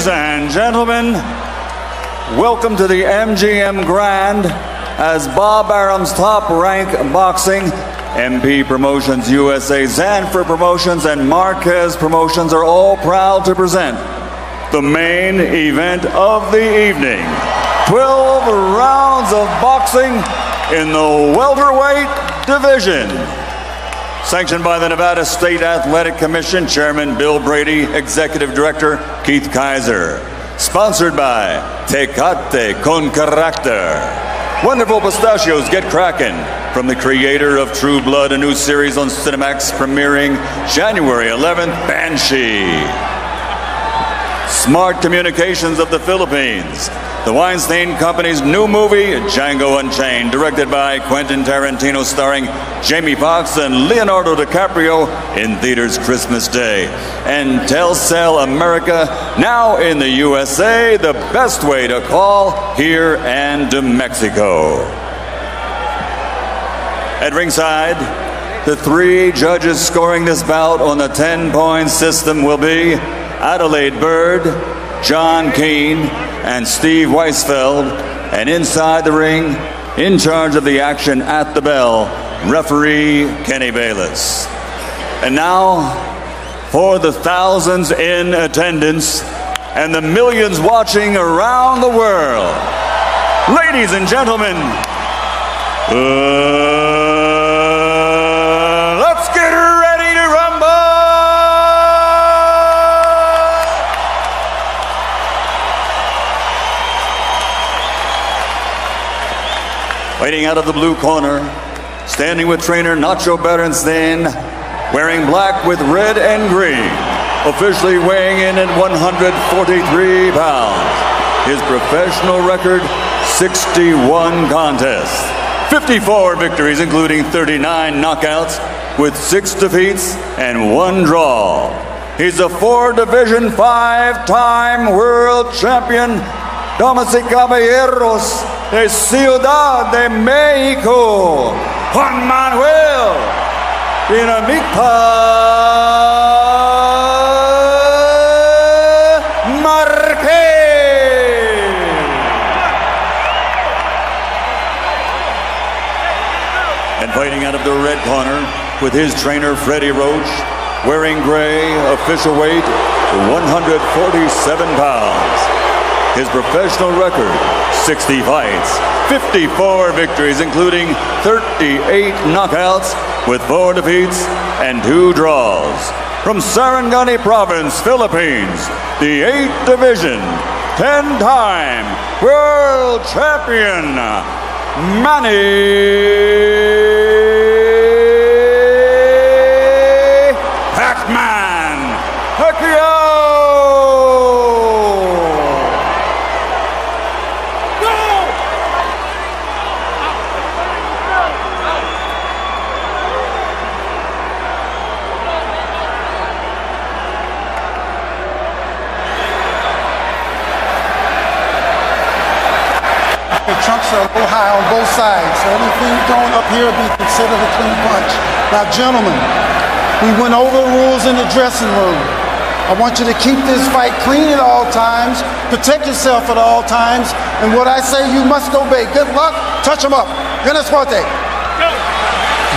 Ladies and gentlemen, welcome to the MGM Grand as Bob Arum's Top Rank Boxing, MP Promotions USA, Zanfer Promotions, and Marquez Promotions are all proud to present the main event of the evening. 12 rounds of boxing in the welterweight division. Sanctioned by the Nevada State Athletic Commission, Chairman Bill Brady, Executive Director Keith Kaiser. Sponsored by Tecate con Carácter. Wonderful pistachios, get crackin'. From the creator of True Blood, a new series on Cinemax premiering January 11th, Banshee. Smart Communications of the Philippines. The Weinstein Company's new movie, Django Unchained, directed by Quentin Tarantino, starring Jamie Foxx and Leonardo DiCaprio, in theaters Christmas Day. And Telcel America, now in the USA, the best way to call here and to Mexico. At ringside, the three judges scoring this bout on the 10-point system will be Adelaide Bird, John Keane, and Steve Weisfeld, and inside the ring, in charge of the action at the bell, referee Kenny Bayless. And now, for the thousands in attendance and the millions watching around the world, ladies and gentlemen, let's get ready to rumble! Fighting out of the blue corner, standing with trainer Nacho Berenstein, wearing black with red and green, officially weighing in at 143 pounds. His professional record, 61 contests, 54 victories, including 39 knockouts, with 6 defeats and 1 draw. He's a 4-division, 5-time world champion, damas y caballeros, de Ciudad de Mexico, Juan Manuel Marquez. And fighting out of the red corner with his trainer Freddie Roach, wearing gray, official weight, 147 pounds. His professional record, 60 fights, 54 victories, including 38 knockouts, with 4 defeats and 2 draws. From Sarangani Province, Philippines, the 8th Division, 10-time world champion, Manny Pacquiao. The trunks are a little high on both sides, so anything going up here will be considered a clean punch. Now, gentlemen, we went over the rules in the dressing room. I want you to keep this fight clean at all times, protect yourself at all times, and what I say you must obey. Good luck, touch them up. Buenas suerte.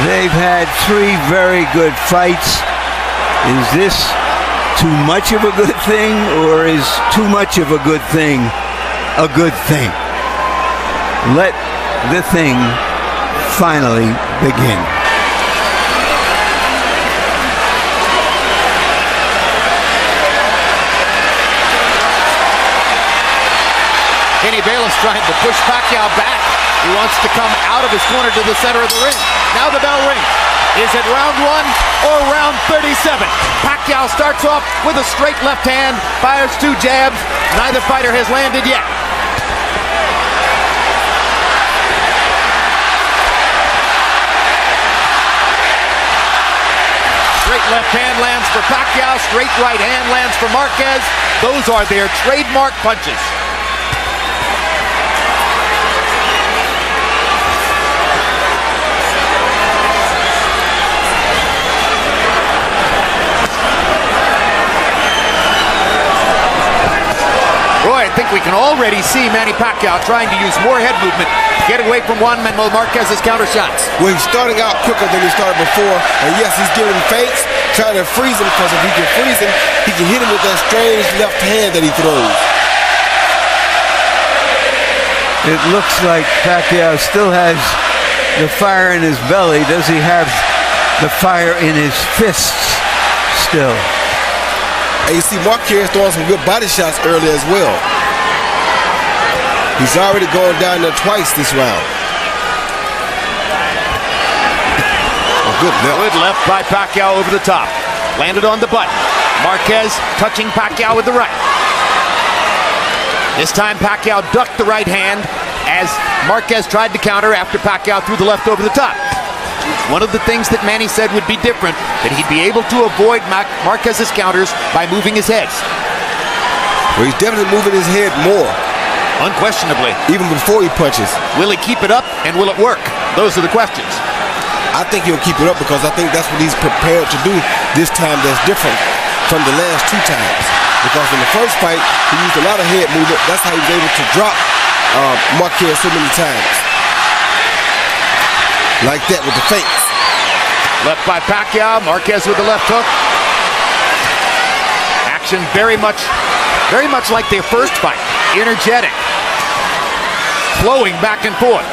They've had 3 very good fights. Is this too much of a good thing, or is too much of a good thing a good thing? Let the thing finally begin. Kenny Bayless trying to push Pacquiao back. He wants to come out of his corner to the center of the ring. Now the bell rings. Is it round 1 or round 37? Pacquiao starts off with a straight left hand, fires 2 jabs. Neither fighter has landed yet. Straight left hand lands for Pacquiao, straight right hand lands for Marquez. Those are their trademark punches. think we can already see Manny Pacquiao trying to use more head movement to get away from Juan Manuel Marquez's counter shots. Well, he's starting out quicker than he started before, and yes, he's giving him feints, trying to freeze him, because if he can freeze him, he can hit him with that strange left hand that he throws. It looks like Pacquiao still has the fire in his belly. Does he have the fire in his fists still? And you see Marquez throwing some good body shots early as well. He's already gone down there twice this round. A good left. Good left by Pacquiao over the top. Landed on the button. Marquez touching Pacquiao with the right. This time Pacquiao ducked the right hand as Marquez tried to counter after Pacquiao threw the left over the top. One of the things that Manny said would be different, that he'd be able to avoid Marquez's counters by moving his head. Well, he's definitely moving his head more. Unquestionably. Even before he punches. Will he keep it up, and will it work? Those are the questions. I think he'll keep it up, because I think that's what he's prepared to do this time that's different from the last two times. Because in the first fight, he used a lot of head movement. That's how he was able to drop Marquez so many times. Like that with the feints. Left by Pacquiao, Marquez with the left hook. Action very much like their first fight. Energetic. Flowing back and forth.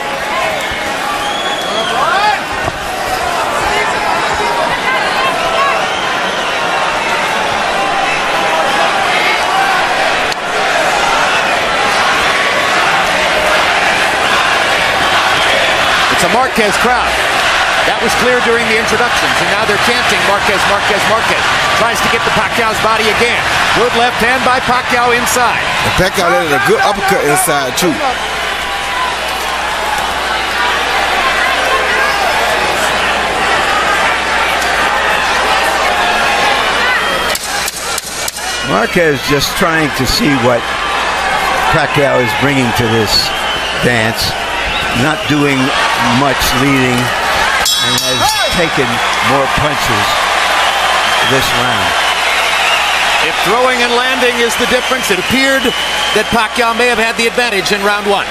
It's a Marquez crowd. That was clear during the introductions, and now they're chanting Marquez, Marquez, Marquez. Tries to get to Pacquiao's body again. Good left hand by Pacquiao inside. And Pacquiao landed a good uppercut inside, too. Marquez just trying to see what Pacquiao is bringing to this dance. Not doing much leading, and has taken more punches this round. If throwing and landing is the difference, it appeared that Pacquiao may have had the advantage in round one.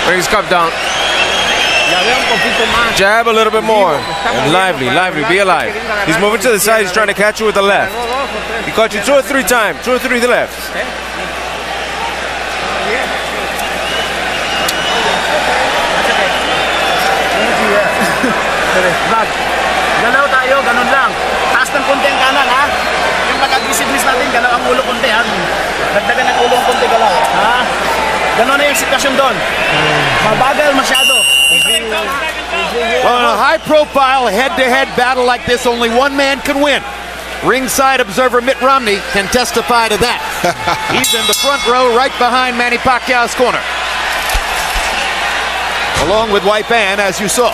Bring his cup down. Jab a little bit more. And lively, be alive. He's moving to the side, he's trying to catch you with the left. He caught you 2 or 3 times, 2 or 3 lefts. Galaw tayo, ganun lang. Taas ng konti ang kanan, ha? Yung pag-aggressiveness natin, galaw ang ulo konti, ha? Dagdagan ng ulo ang konti, galaw. Ha? Ganun na yung sitwasyon doon. Mabagal masyado. Well, in a high-profile head-to-head battle like this, only one man can win. Ringside observer Mitt Romney can testify to that. He's in the front row right behind Manny Pacquiao's corner. Along with White Band, as you saw.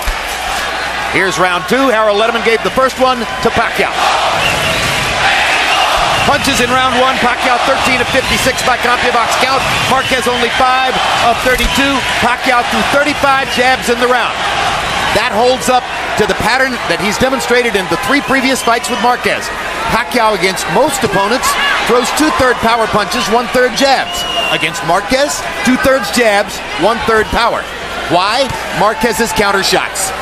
Here's round two. Harold Letterman gave the first one to Pacquiao. Punches in round one. Pacquiao 13 of 56 by CompuBox count. Marquez only 5 of 32. Pacquiao threw 35 jabs in the round. That holds up to the pattern that he's demonstrated in the 3 previous fights with Marquez. Pacquiao, against most opponents, throws 2/3 power punches, 1/3 jabs. Against Marquez, 2/3 jabs, 1/3 power. Why? Marquez's counter shots.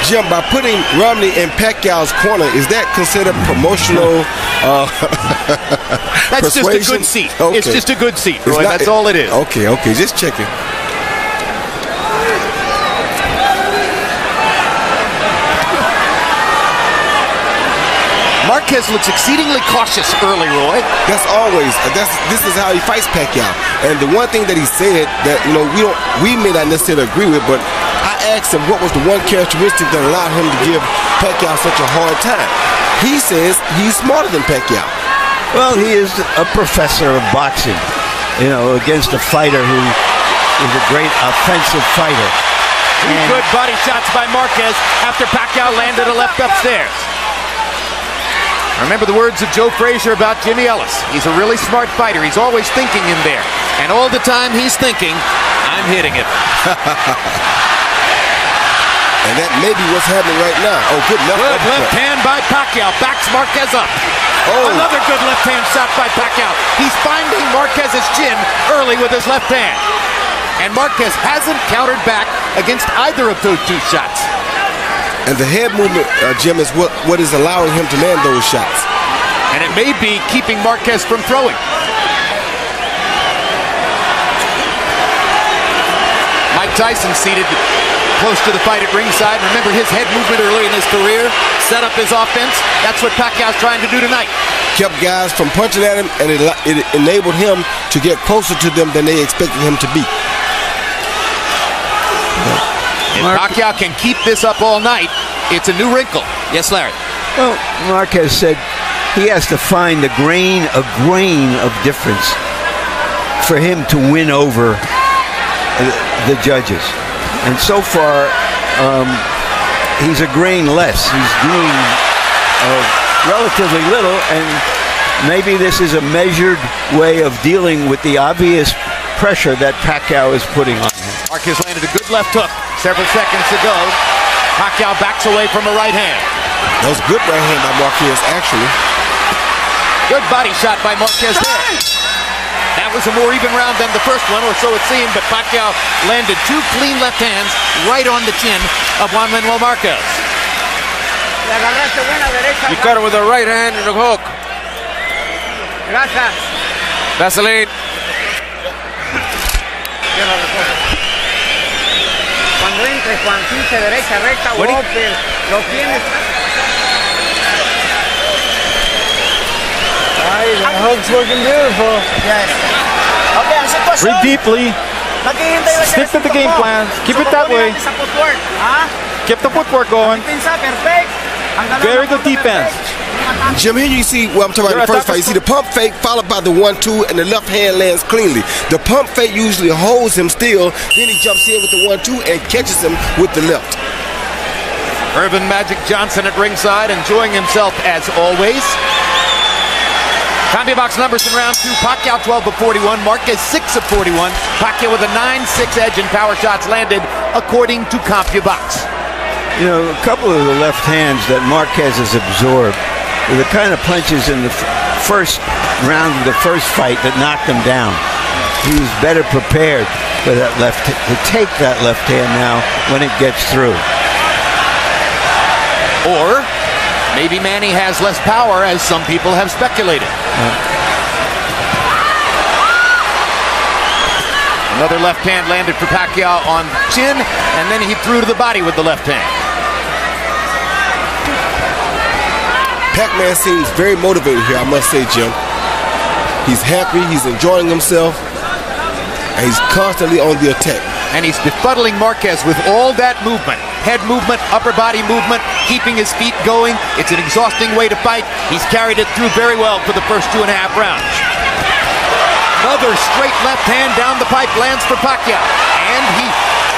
Jim, by putting Romney in Pacquiao's corner, is that considered promotional That's persuasion? Just a good seat. Okay. It's just a good seat, Roy. That's all it is. Okay, just checking. Marquez looks exceedingly cautious early, Roy. That's always. This is how he fights Pacquiao. And the one thing that he said that we may not necessarily agree with, but I asked him what was the one characteristic that allowed him to give Pacquiao such a hard time. He says he's smarter than Pacquiao. Well, he is a professor of boxing, against a fighter who is a great offensive fighter. Good body shots by Marquez after Pacquiao landed a left upstairs. Remember the words of Joe Frazier about Jimmy Ellis. He's a really smart fighter. He's always thinking in there. And all the time he's thinking, I'm hitting it. And that may be what's happening right now. Oh, good left. Good left hand by Pacquiao. Backs Marquez up. Oh. Another good left hand shot by Pacquiao. He's finding Marquez's chin early with his left hand. And Marquez hasn't countered back against either of those two shots. And the head movement, Jim, is what is allowing him to land those shots. And it may be keeping Marquez from throwing. Mike Tyson seated close to the fight at ringside. Remember his head movement early in his career, set up his offense. That's what Pacquiao's trying to do tonight. Kept guys from punching at him, and it enabled him to get closer to them than they expected him to be. If Pacquiao can keep this up all night, it's a new wrinkle. Yes, Larry. Well, Marquez said he has to find a grain of difference for him to win over the judges. And so far, he's a grain less. He's doing relatively little, and maybe this is a measured way of dealing with the obvious pressure that Pacquiao is putting on him. Marquez landed a good left hook several seconds ago. Pacquiao backs away from a right hand. That was a good right hand by Marquez, actually. Good body shot by Marquez there. That was a more even round than the first one, or so it seemed, but Pacquiao landed two clean left hands right on the chin of Juan Manuel Marquez. You cut it with a right hand and a hook. Vaseline. Cuando entre Juan 15 derecha, recta, golpe, lo tienes. The hook's looking beautiful. Yes. Okay, ang sitwasyon. Breathe deeply. Maghihintay lang Stick to the game plan. Keep it that way. Sa footwork. Ha? Keep the footwork going. Pinsa, perfect. Very good defense. Jim, here you see what I'm talking about in the first fight. You see the pump fake followed by the 1-2, and the left hand lands cleanly. The pump fake usually holds him still, then he jumps in with the 1-2 and catches him with the left. Irvin Magic Johnson at ringside, enjoying himself as always. CompuBox numbers in round two. Pacquiao 12 of 41, Marquez 6 of 41. Pacquiao with a 9-6 edge in power shots landed, according to CompuBox. You know, a couple of the left hands that Marquez has absorbed were the kind of punches in the first round of the first fight that knocked him down. He was better prepared for that to take that left hand now when it gets through. Or maybe Manny has less power, as some people have speculated. Another left hand landed for Pacquiao on chin, and then he threw to the body with the left hand. Pac-Man seems very motivated here, I must say, Jim. He's happy, he's enjoying himself, and he's constantly on the attack. And he's befuddling Marquez with all that movement. Head movement, upper body movement, keeping his feet going. It's an exhausting way to fight. He's carried it through very well for the first 2.5 rounds. Another straight left hand down the pipe lands for Pacquiao. And he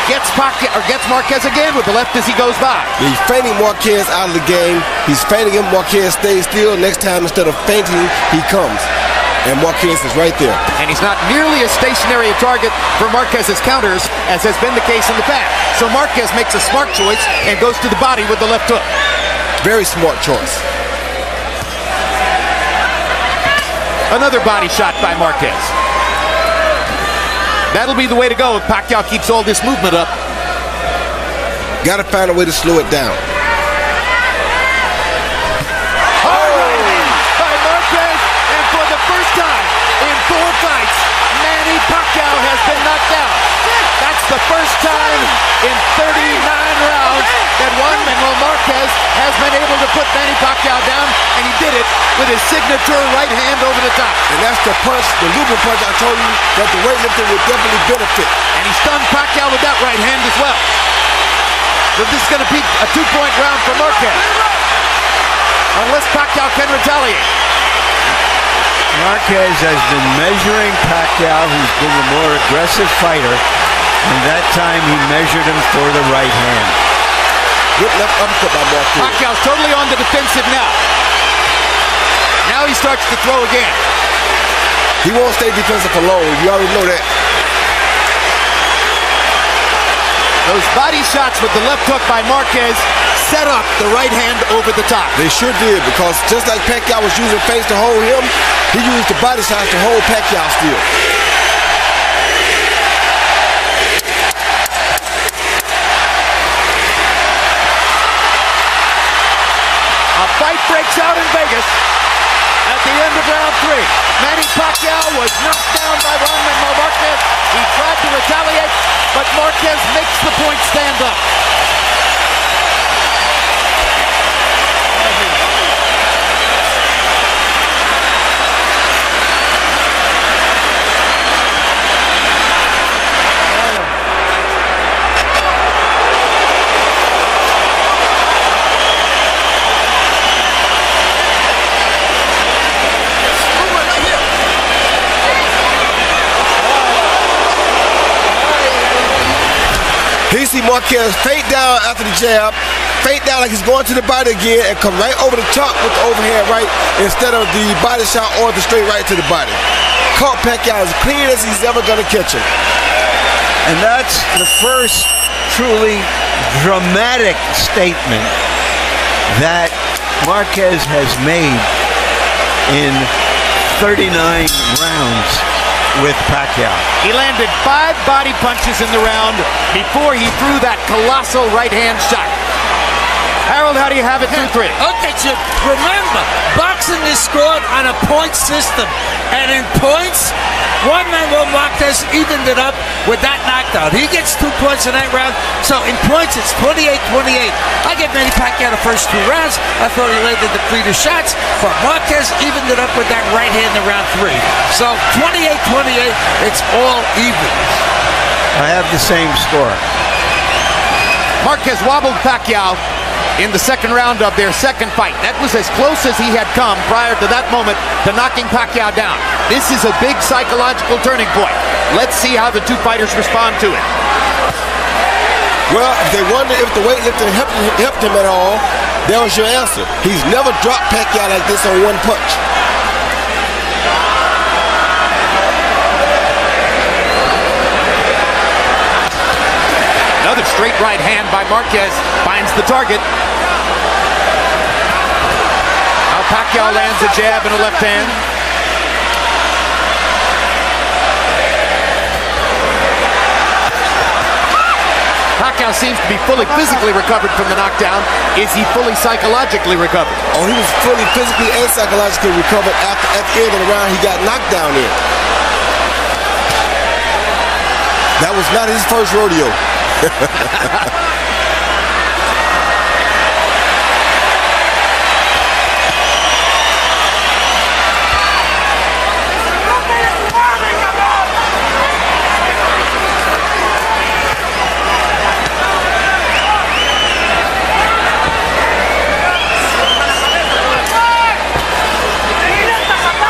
gets Marquez again with the left as he goes by. He's feinting Marquez out of the game. He's feinting him. Marquez stays still. Next time, instead of feinting, he comes. And Marquez is right there. And he's not nearly as stationary a target for Marquez's counters as has been the case in the past. So Marquez makes a smart choice and goes to the body with the left hook. Very smart choice. Another body shot by Marquez. That'll be the way to go if Pacquiao keeps all this movement up. Got to find a way to slow it down. First time in 4 fights, Manny Pacquiao has been knocked out. That's the first time in 39 rounds that Juan Manuel Marquez has been able to put Manny Pacquiao down, and he did it with his signature right hand over the top. And that's the punch, the looping punch I told you that the weightlifter would definitely benefit. And he stunned Pacquiao with that right hand as well. So this is going to be a 2-point round for Marquez, unless Pacquiao can retaliate. Marquez has been measuring Pacquiao, who's been the more aggressive fighter, and that time he measured him for the right hand. Good left uppercut by Marquez. Pacquiao's totally on the defensive now. Now he starts to throw again. He won't stay defensive for long. You already know that. Those body shots with the left hook by Marquez set up the right hand over the top. They sure did, because just like Pacquiao was using feints to hold him, he used the body shots to hold Pacquiao still. A fight breaks out in Vegas at the end of round 3. Manny Pacquiao was knocked down by Juan Manuel Marquez. He tried to retaliate, but Marquez makes the point stand up. He see Marquez fade down after the jab, fade down like he's going to the body again, and come right over the top with the overhand right instead of the body shot or the straight right to the body. Caught Pacquiao as clean as he's ever going to catch him. And that's the first truly dramatic statement that Marquez has made in 39 rounds with Pacquiao. He landed 5 body punches in the round before he threw that colossal right hand shot. Harold, how do you have it through 3? Okay, so remember, boxing is scored on a point system. And in points, Juan Manuel Marquez evened it up with that knockdown. He gets 2 points in that round. So in points, it's 28-28. I give Manny Pacquiao the first 2 rounds. I thought he landed the cleaner shots. But Marquez evened it up with that right hand in round 3. So 28-28, it's all even. I have the same score. Marquez wobbled Pacquiao in the second round of their second fight. That was as close as he had come prior to that moment to knocking Pacquiao down. This is a big psychological turning point. Let's see how the 2 fighters respond to it. Well, if they wonder if the weightlifting helped him at all, that was your answer. He's never dropped Pacquiao like this on 1 punch. Another straight right hand by Marquez finds the target. Now Pacquiao lands a jab and a left hand. Pacquiao seems to be fully physically recovered from the knockdown. Is he fully psychologically recovered? Oh, he was fully physically and psychologically recovered at the end of the round he got knocked down in. That was not his first rodeo.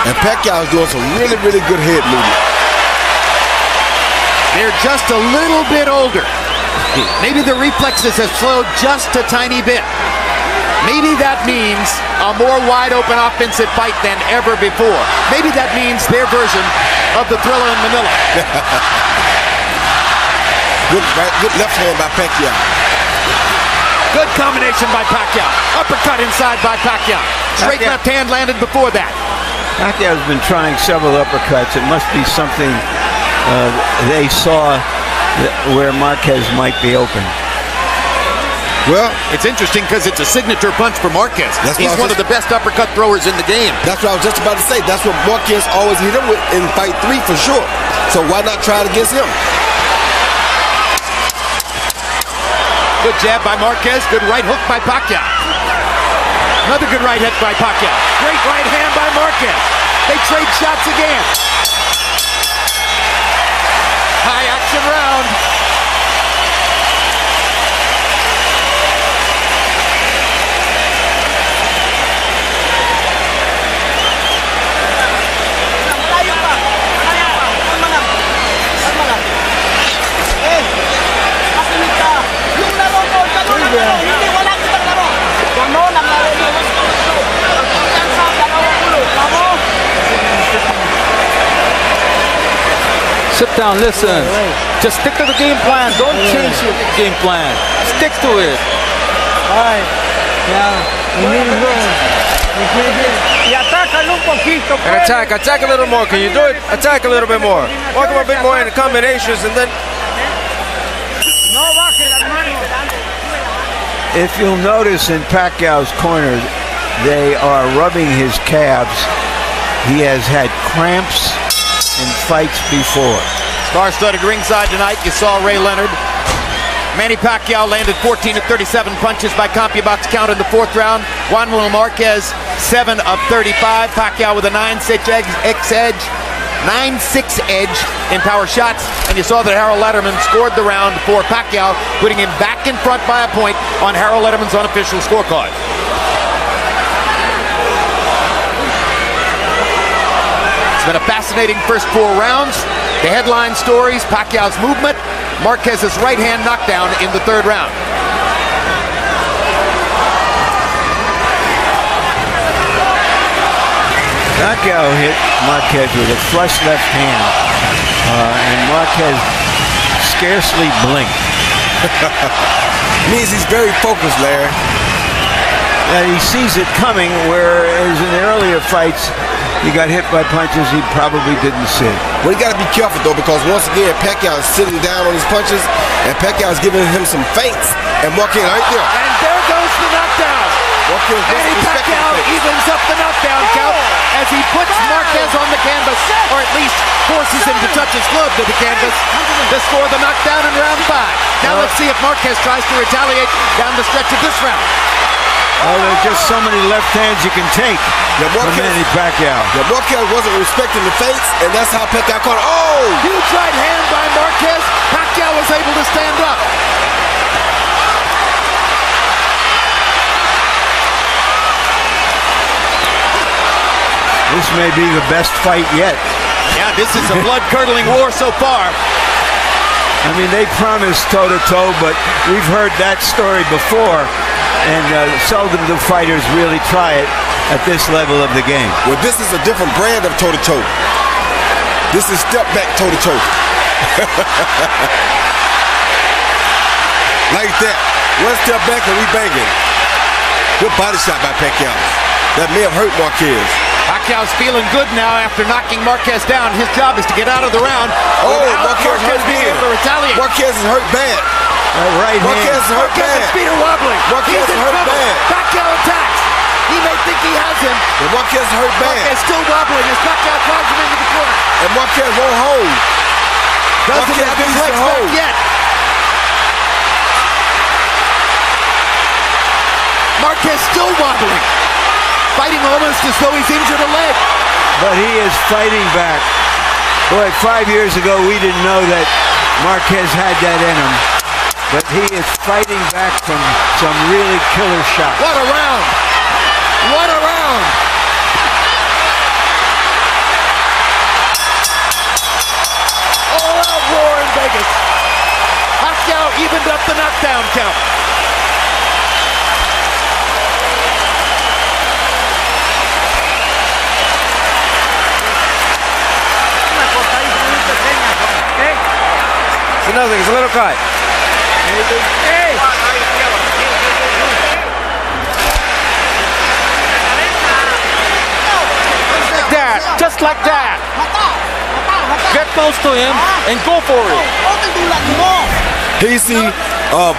And Pacquiao is doing some really, really good head movement. They're just a little bit older. Maybe the reflexes have slowed just a tiny bit. Maybe that means a more wide-open offensive fight than ever before. Maybe that means their version of the Thriller in Manila. Good left hand by Pacquiao. Good combination by Pacquiao. Uppercut inside by Pacquiao. Straight left hand landed before that. Pacquiao's been trying several uppercuts. It must be something they saw where Marquez might be open. Well, it's interesting because it's a signature punch for Marquez. He's one of the best uppercut throwers in the game. That's what I was just about to say. That's what Marquez always hit him with in fight 3 for sure. So why not try it against him? Good jab by Marquez. Good right hook by Pacquiao. Another good right hook by Pacquiao. Great right hand by Marquez. They trade shots again. High action round. Sit down, listen. Just stick to the game plan. Don't change your game plan. Stick to it. All right. Yeah. We need to go. Y atácalo un poquito. And attack a little more. Can you do it? Attack a little bit more. Walk him a bit more in the combinations, and then. No baje las manos. If you'll notice in Pacquiao's corner, they are rubbing his calves. He has had cramps in fights before. Star-studded ringside tonight. You saw Ray Leonard. Manny Pacquiao landed 14 of 37 punches by CompuBox count in the 4th round. Juan Manuel Marquez, 7 of 35. Pacquiao with a 9-6 edge in power shots. And you saw that Harold Letterman scored the round for Pacquiao, putting him back in front by a point on Harold Letterman's unofficial scorecard. It's been a fascinating first 4 rounds. The headline stories: Pacquiao's movement, Marquez's right hand knockdown in the 3rd round. Pacquiao hit Marquez with a flush left hand, and Marquez scarcely blinked. Means he's very focused, Larry. And he sees it coming, whereas in the earlier fights, he got hit by punches he probably didn't see. Well, you got to be careful, though, because once again, Pacquiao is sitting down on his punches, and Pacquiao is giving him some feints. And Marquez right there. And there goes the knockdown. Manny Pacquiao evens up the knockdown count as he puts Marquez on the canvas, or at least forces him to touch his glove to the canvas to score the knockdown in round 5. Now let's see if Marquez tries to retaliate down the stretch of this round. Oh, there's just so many left hands you can take from Manny Pacquiao. Yeah, Marquez wasn't respecting the feints, and that's how Pacquiao caught it. Oh! Huge right hand by Marquez. Pacquiao was able to stand up. This may be the best fight yet. Yeah, this is a blood-curdling war so far. I mean, they promised toe-to-toe, but we've heard that story before, and seldom do fighters really try it at this level of the game. Well, this is a different brand of toe-to-toe. This is step-back toe-to-toe. Like that. One step back and we banging. Good body shot by Pacquiao. That may have hurt Marquez. Pacquiao's feeling good now after knocking Marquez down. His job is to get out of the round. Oh, Marquez being able to retaliate. Marquez is hurt bad. Right Marquez is hurt bad. Marquez's feet are wobbling. Marquez is hurt bad. Pacquiao attacks. He may think he has him. And Marquez is hurt bad. Marquez still wobbling as Pacquiao drives him into the corner. And Marquez won't hold. Doesn't have his legs back yet. Marquez still wobbling. Fighting almost as though he's injured a leg. But he is fighting back. Boy, 5 years ago, we didn't know that Marquez had that in him. But he is fighting back from some really killer shots. What a round! What a round! All out roar in Vegas. Pacquiao evened up the knockdown count. It's nothing. It's a little cut. Hey! Like that. Just like that. Get close to him and go for it. Here you see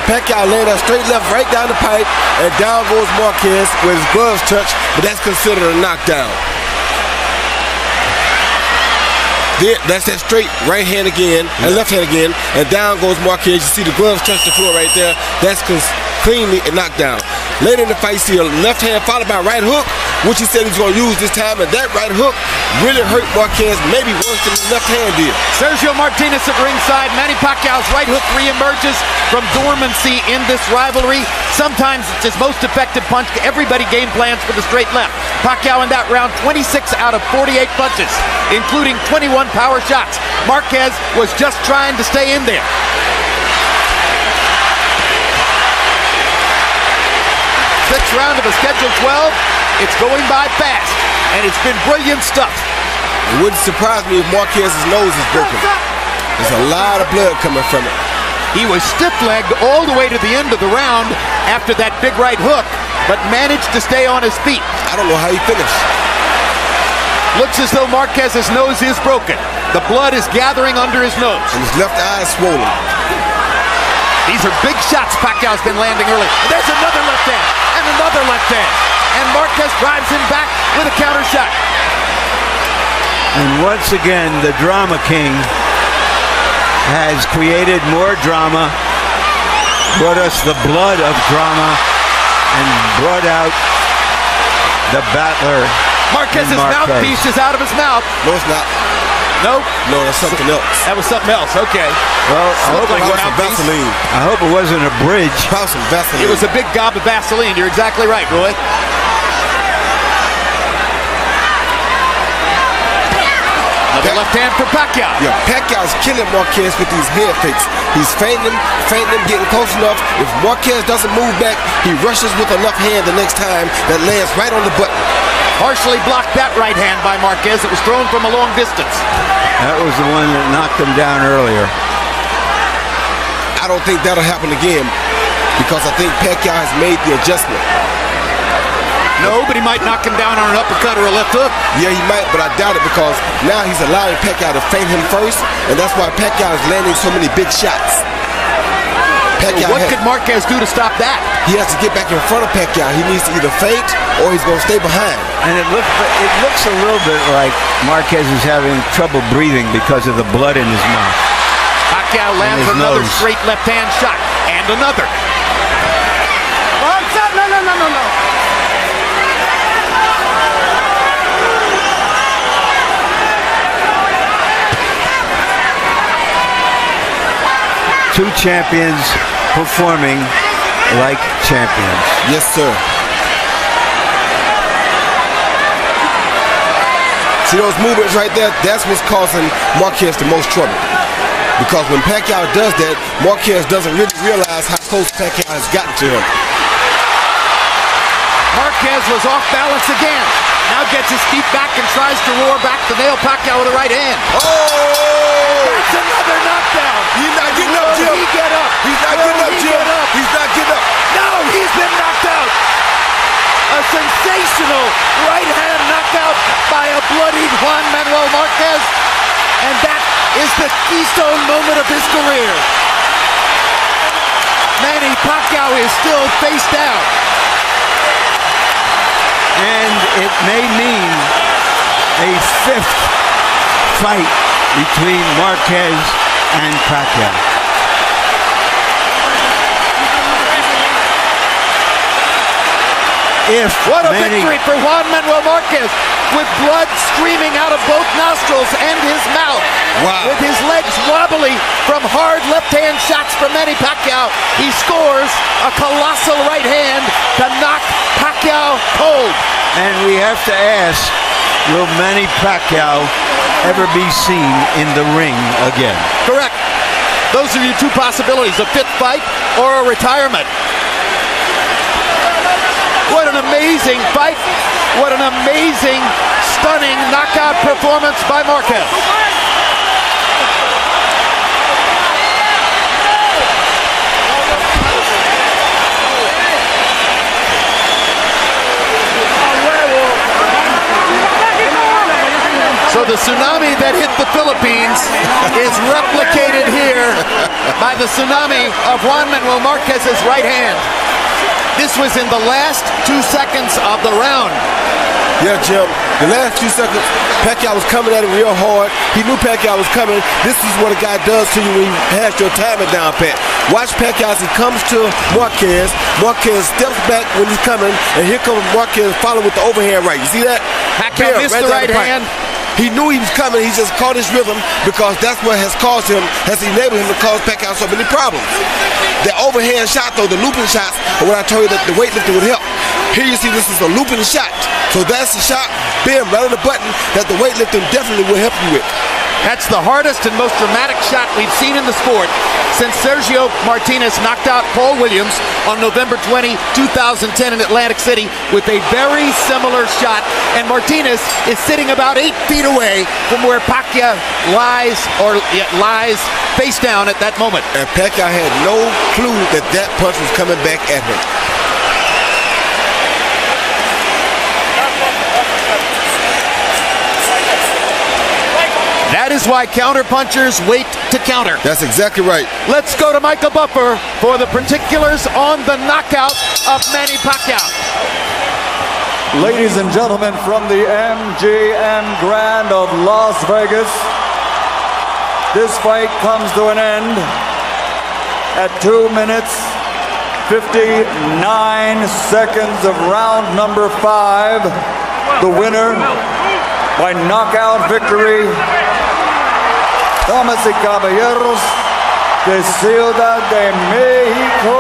Pacquiao laying that straight left right down the pipe, and down goes Marquez with his gloves touch, but that's considered a knockdown. That's that straight right hand again and left hand again, and down goes Marquez. You see the gloves touch the floor right there. That's cleanly a knockdown. Later in the fight, you see a left hand followed by a right hook, which he said he was going to use this time, and that right hook really hurt Marquez, maybe worse than the left hand did. Sergio Martinez at ringside. Manny Pacquiao's right hook reemerges from dormancy in this rivalry. Sometimes it's his most effective punch. Everybody game plans for the straight left. Pacquiao in that round, 26 out of 48 punches, including 21 power shots. Marquez was just trying to stay in there. Sixth round of a scheduled 12. It's going by fast, and it's been brilliant stuff. It wouldn't surprise me if Marquez's nose is broken. There's a lot of blood coming from it. He was stiff-legged all the way to the end of the round after that big right hook, but managed to stay on his feet. I don't know how he finished. Looks as though Marquez's nose is broken. The blood is gathering under his nose. And his left eye is swollen. These are big shots Pacquiao's been landing early. There's another left hand and another left hand. And Marquez drives him back with a counter shot. And once again, the Drama King has created more drama, brought us the blood of drama, and brought out the battler. Marquez's mouthpiece is out of his mouth. No, it's not. Nope. No, that's something else. That was something else. Okay. Well, I hope, like some Vaseline. I hope it wasn't a bridge. Probably some Vaseline. It was a big gob of Vaseline. You're exactly right, Roy. Another left hand for Pacquiao. Yeah, Pacquiao's killing Marquez with these head fakes. He's feinting him, getting close enough. If Marquez doesn't move back, he rushes with enough hand the next time that lands right on the button. Partially blocked that right hand by Marquez. It was thrown from a long distance. That was the one that knocked him down earlier. I don't think that'll happen again because I think Pacquiao has made the adjustment. No, but he might knock him down on an uppercut or a left hook. Yeah, he might, but I doubt it because now he's allowing Pacquiao to feint him first, and that's why Pacquiao is landing so many big shots. What could Marquez do to stop that? He has to get back in front of Pacquiao. He needs to either feint or he's going to stay behind. And it looks a little bit like Marquez is having trouble breathing because of the blood in his mouth. Pacquiao lands another straight left-hand shot. And another. No. Two champions performing like champions. Yes, sir. See those movements right there? That's what's causing Marquez the most trouble. Because when Pacquiao does that, Marquez doesn't really realize how close Pacquiao has gotten to him. Marquez was off balance again. Now gets his feet back and tries to roar back to nail Pacquiao with the right hand. Oh! That's another knockdown. He's not getting up, Jim. He get up. He's not getting up, Jim. He's not getting up. No, he's been knocked out. A sensational right hand knockout by a bloodied Juan Manuel Marquez. And that is the keystone moment of his career. Manny Pacquiao is still face down. And it may mean a fifth fight between Marquez and Pacquiao. What a victory for Juan Manuel Marquez, with blood streaming out of both nostrils and his mouth. Wow. With his legs wobbly from hard left-hand shots from Manny Pacquiao, he scores a colossal right hand to knock Pacquiao cold. And we have to ask, will Manny Pacquiao ever be seen in the ring again? Correct. Those are your two possibilities, a fifth fight or a retirement. What an amazing fight. What an amazing, stunning knockout performance by Marquez. So the tsunami that hit the Philippines is replicated here by the tsunami of Juan Manuel Marquez's right hand. This was in the last 2 seconds of the round. Yeah, Jim. The last 2 seconds, Pacquiao was coming at him real hard. He knew Pacquiao was coming. This is what a guy does to you when you have your timing down pat. Watch Pacquiao as he comes to Marquez. Marquez steps back when he's coming, and here comes Marquez following with the overhand right. You see that? Pacquiao missed the right hand. He knew he was coming. He just caught his rhythm because that's what has caused him, has enabled him to cause Pacquiao so many problems. The overhand shot, though, the looping shots, are what I told you that the weightlifting would help. Here you see this is a looping shot. So that's the shot, bam, right on the button that the weightlifting definitely will help you with. That's the hardest and most dramatic shot we've seen in the sport since Sergio Martinez knocked out Paul Williams on November 20, 2010 in Atlantic City with a very similar shot. And Martinez is sitting about 8 feet away from where Pacquiao lies face down at that moment. And Pacquiao had no clue that that punch was coming back at him. That is why counterpunchers wait to counter. That's exactly right. Let's go to Michael Buffer for the particulars on the knockout of Manny Pacquiao. Ladies and gentlemen, from the MGM Grand of Las Vegas, this fight comes to an end at 2 minutes, 59 seconds of round number 5. The winner by knockout victory, Damas y Caballeros de Ciudad de México,